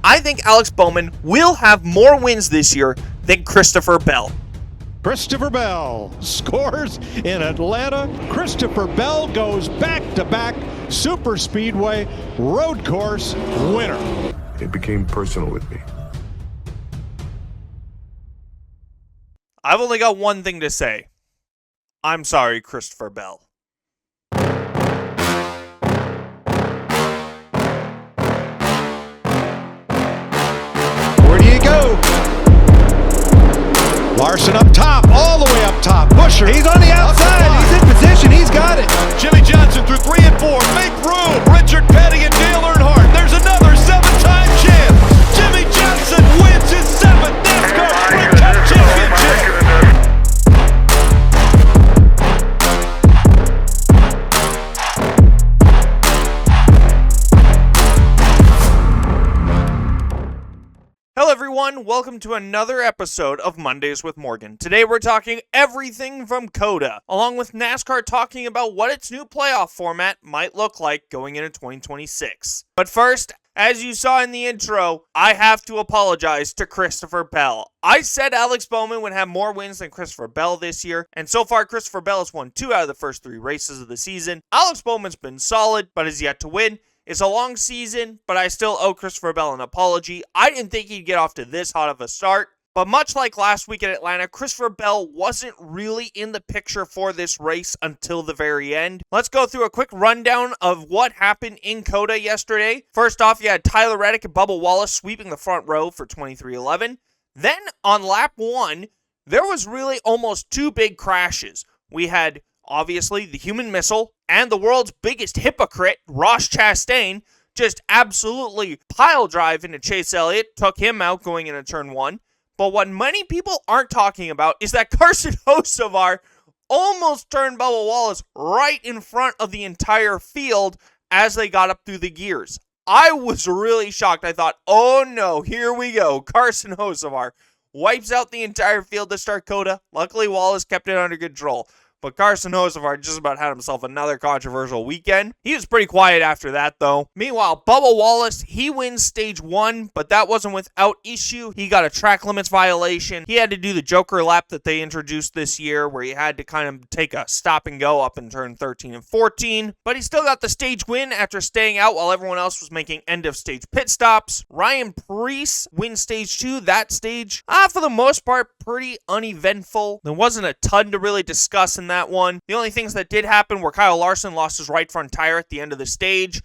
I think Alex Bowman will have more wins this year than Christopher Bell. Christopher Bell scores in Atlanta. Christopher Bell goes back-to-back super speedway road course winner. It became personal with me. I've only got one thing to say. I'm sorry, Christopher Bell. Where do you go? Larson up top, all the way up top. Busher, he's on the outside. He's in position. He's got it. Jimmy Johnson through 3 and 4. Make room. Richard Petty and Dale Earnhardt. There's another 7-time champ. Jimmy Johnson wins his 7th NASCAR Sprint Cup Championship. Hello everyone, welcome to another episode of Mondays with Morgan. Today we're talking everything from COTA, along with NASCAR talking about what its new playoff format might look like going into 2026. But first, as you saw in the intro, I have to apologize to Christopher Bell. I said Alex Bowman would have more wins than Christopher Bell this year, and so far Christopher Bell has won 2 out of the first 3 races of the season. Alex Bowman's been solid, but has yet to win. It's a long season, but I still owe Christopher Bell an apology. I didn't think he'd get off to this hot of a start. But much like last week at Atlanta, Christopher Bell wasn't really in the picture for this race until the very end. Let's go through a quick rundown of what happened in COTA yesterday. First off, you had Tyler Reddick and Bubba Wallace sweeping the front row for 23-11. Then on lap 1, there was really almost 2 big crashes. We had obviously the human missile and the world's biggest hypocrite, Ross Chastain, just absolutely pile drive into Chase Elliott, took him out going into turn 1. But what many people aren't talking about is that Carson Hocevar almost turned Bubba Wallace right in front of the entire field as they got up through the gears. I was really shocked. I thought, oh no, here we go. Carson Hocevar wipes out the entire field to start COTA. Luckily, Wallace kept it under control. But Carson Hocevar just about had himself another controversial weekend. He was pretty quiet after that, though. Meanwhile, Bubba Wallace, he wins stage 1, but that wasn't without issue. He got a track limits violation. He had to do the Joker lap that they introduced this year, where he had to kind of take a stop and go up in turn 13 and 14. But he still got the stage win after staying out while everyone else was making end-of-stage pit stops. Ryan Preece wins stage 2. That stage, for the most part, pretty uneventful. There wasn't a ton to really discuss in that one. The only things that did happen were Kyle Larson lost his right front tire at the end of the stage.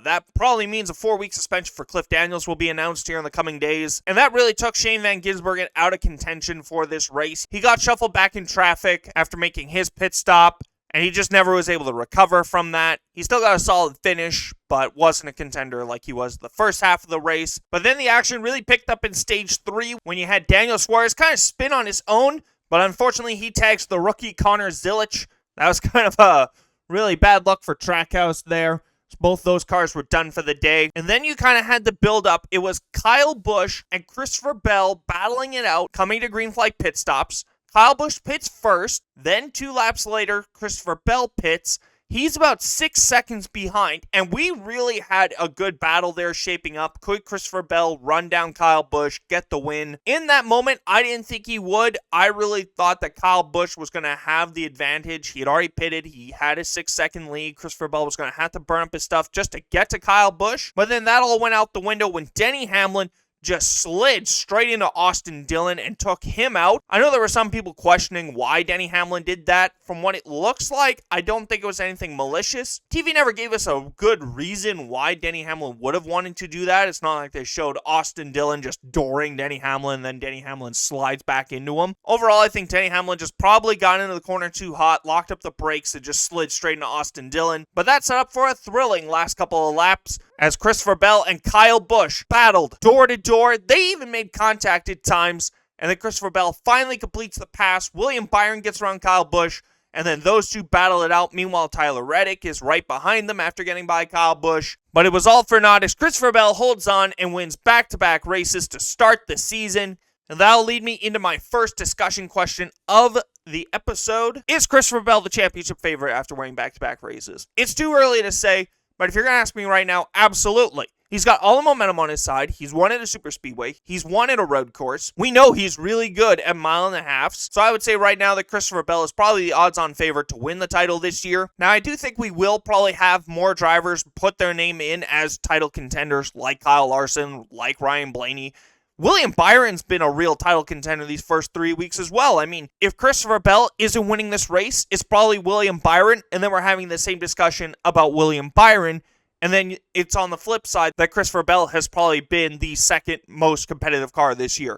That probably means a 4-week suspension for Cliff Daniels will be announced here in the coming days. And that really took Shane Van Gisbergen out of contention for this race. He got shuffled back in traffic after making his pit stop, and he just never was able to recover from that. He still got a solid finish, but wasn't a contender like he was the first half of the race. But then the action really picked up in stage 3 when you had Daniel Suarez kind of spin on his own, but unfortunately he tags the rookie Connor Zilic. That was kind of a really bad luck for Trackhouse there. Both those cars were done for the day. And then you kind of had the build-up. It was Kyle Busch and Christopher Bell battling it out, coming to green flag pit stops. Kyle Busch pits first, then 2 laps later, Christopher Bell pits. He's about 6 seconds behind, and we really had a good battle there shaping up. Could Christopher Bell run down Kyle Busch, get the win? In that moment, I didn't think he would. I really thought that Kyle Busch was going to have the advantage. He had already pitted. He had a 6-second lead. Christopher Bell was going to have to burn up his stuff just to get to Kyle Busch. But then that all went out the window when Denny Hamlin just slid straight into Austin Dillon and took him out. I know there were some people questioning why Denny Hamlin did that. From what it looks like, I don't think it was anything malicious. TV never gave us a good reason why Denny Hamlin would have wanted to do that. It's not like they showed Austin Dillon just dooring Denny Hamlin and then Denny Hamlin slides back into him. Overall, I think Denny Hamlin just probably got into the corner too hot, locked up the brakes, and just slid straight into Austin Dillon. But that set up for a thrilling last couple of laps as Christopher Bell and Kyle Busch battled door to door. They even made contact at times, and then Christopher Bell finally completes the pass. William Byron gets around Kyle Busch, and then those two battle it out. Meanwhile, Tyler Reddick is right behind them after getting by Kyle Busch. But it was all for naught as Christopher Bell holds on and wins back-to-back races to start the season. And that'll lead me into my first discussion question of the episode. Is Christopher Bell the championship favorite after winning back-to-back races? It's too early to say, but if you're going to ask me right now, absolutely. He's got all the momentum on his side. He's won at a super speedway. He's won at a road course. We know he's really good at mile and a halves. So I would say right now that Christopher Bell is probably the odds-on favorite to win the title this year. Now, I do think we will probably have more drivers put their name in as title contenders like Kyle Larson, like Ryan Blaney. William Byron's been a real title contender these first 3 weeks as well. I mean, if Christopher Bell isn't winning this race, it's probably William Byron, and then we're having the same discussion about William Byron, and then it's on the flip side that Christopher Bell has probably been the second most competitive car this year.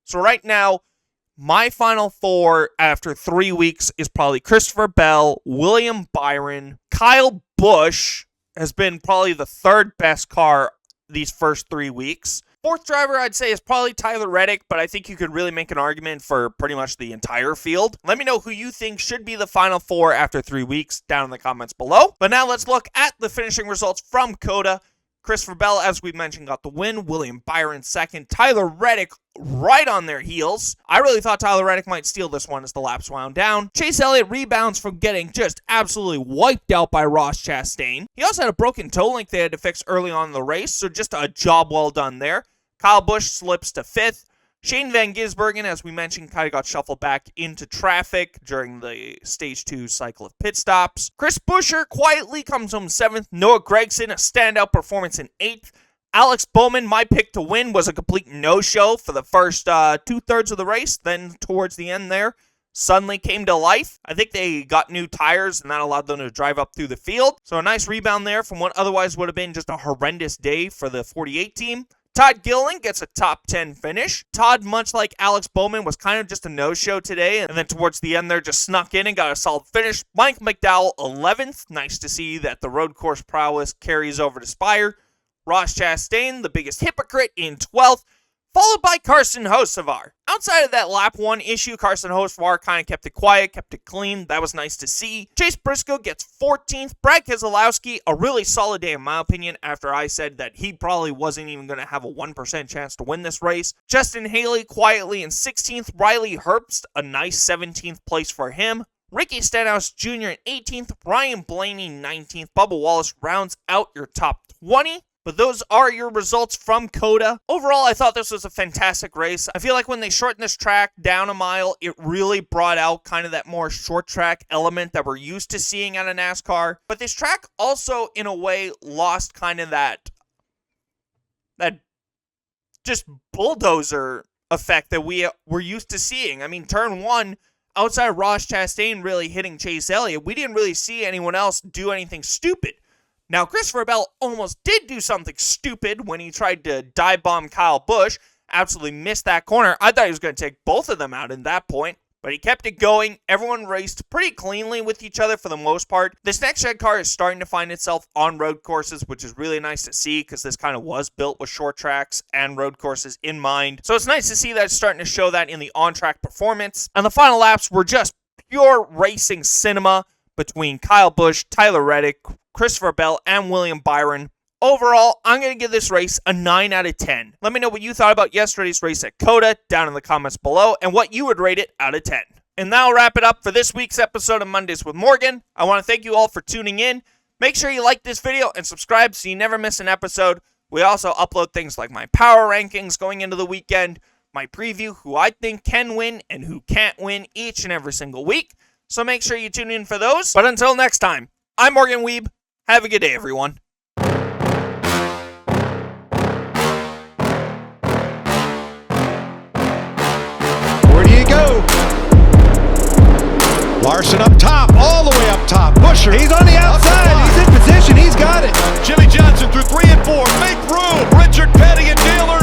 So right now, my final four after 3 weeks is probably Christopher Bell, William Byron, Kyle Busch has been probably the third best car these first 3 weeks. Fourth driver, I'd say, is probably Tyler Reddick, but I think you could really make an argument for pretty much the entire field. Let me know who you think should be the final four after 3 weeks down in the comments below. But now let's look at the finishing results from COTA. Christopher Bell, as we mentioned, got the win. William Byron second. Tyler Reddick right on their heels. I really thought Tyler Reddick might steal this one as the laps wound down. Chase Elliott rebounds from getting just absolutely wiped out by Ross Chastain. He also had a broken toe link they had to fix early on in the race, so just a job well done there. Kyle Busch slips to fifth. Shane Van Gisbergen, as we mentioned, kind of got shuffled back into traffic during the Stage 2 cycle of pit stops. Chris Buescher quietly comes home seventh. Noah Gragson, a standout performance in eighth. Alex Bowman, my pick to win, was a complete no-show for the first two-thirds of the race. Then towards the end there, suddenly came to life. I think they got new tires, and that allowed them to drive up through the field. So a nice rebound there from what otherwise would have been just a horrendous day for the 48 team. Todd Gilliland gets a top 10 finish. Todd, much like Alex Bowman, was kind of just a no-show today, and then towards the end there just snuck in and got a solid finish. Mike McDowell, 11th. Nice to see that the road course prowess carries over to Spire. Ross Chastain, the biggest hypocrite, in 12th, followed by Carson Hocevar. Outside of that lap 1 issue, Carson Hocevar kind of kept it quiet, kept it clean. That was nice to see. Chase Briscoe gets 14th. Brad Keselowski, a really solid day in my opinion after I said that he probably wasn't even going to have a 1% chance to win this race. Justin Haley quietly in 16th. Riley Herbst, a nice 17th place for him. Ricky Stenhouse Jr. in 18th. Ryan Blaney 19th. Bubba Wallace rounds out your top 20. But those are your results from COTA. Overall, I thought this was a fantastic race. I feel like when they shortened this track down a mile, it really brought out kind of that more short track element that we're used to seeing out of NASCAR. But this track also, in a way, lost kind of that just bulldozer effect that we were used to seeing. I mean, turn 1, outside of Ross Chastain really hitting Chase Elliott, we didn't really see anyone else do anything stupid. Now, Christopher Bell almost did do something stupid when he tried to dive bomb Kyle Busch. Absolutely missed that corner. I thought he was going to take both of them out in that point, but he kept it going. Everyone raced pretty cleanly with each other for the most part. This next gen car is starting to find itself on road courses, which is really nice to see because this kind of was built with short tracks and road courses in mind. So it's nice to see that it's starting to show that in the on-track performance. And the final laps were just pure racing cinema between Kyle Busch, Tyler Reddick, Christopher Bell, and William Byron. Overall, I'm going to give this race a 9 out of 10. Let me know what you thought about yesterday's race at COTA down in the comments below and what you would rate it out of 10. And that'll wrap it up for this week's episode of Mondays with Morgan. I want to thank you all for tuning in. Make sure you like this video and subscribe so you never miss an episode. We also upload things like my power rankings going into the weekend, my preview, who I think can win and who can't win each and every single week. So make sure you tune in for those. But until next time, I'm Morgan Weeb. Have a good day, everyone. Where do you go? Larson up top, all the way up top. Buescher, he's on the outside. He's in position. He's got it. Jimmy Johnson through 3 and 4. Make room. Richard Petty and Dale Earnhardt.